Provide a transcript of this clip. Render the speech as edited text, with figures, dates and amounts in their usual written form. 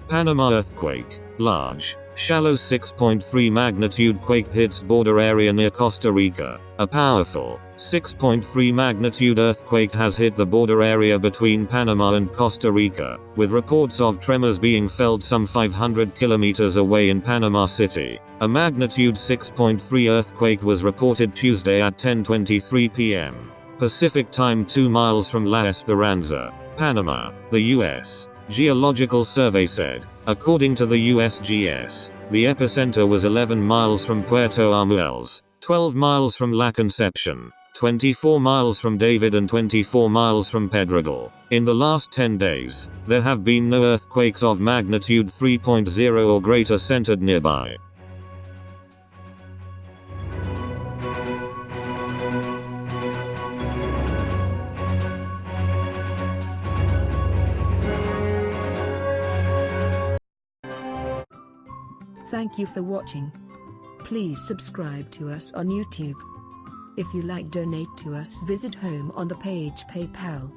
Panama earthquake. Large, shallow 6.3 magnitude quake hits border area near Costa Rica. A powerful 6.3 magnitude earthquake has hit the border area between Panama and Costa Rica, with reports of tremors being felt some 500 kilometers away in Panama City. A magnitude 6.3 earthquake was reported Tuesday at 10:23 p.m. Pacific Time 2 miles from La Esperanza, Panama, the U.S. Geological Survey said. According to the USGS, the epicenter was 11 miles from Puerto Armuelles, 12 miles from La Concepcion, 24 miles from David and 24 miles from Pedregal. In the last 10 days, there have been no earthquakes of magnitude 3.0 or greater centered nearby. Thank you for watching. Please subscribe to us on YouTube. If you like, donate to us, visit home on the page PayPal.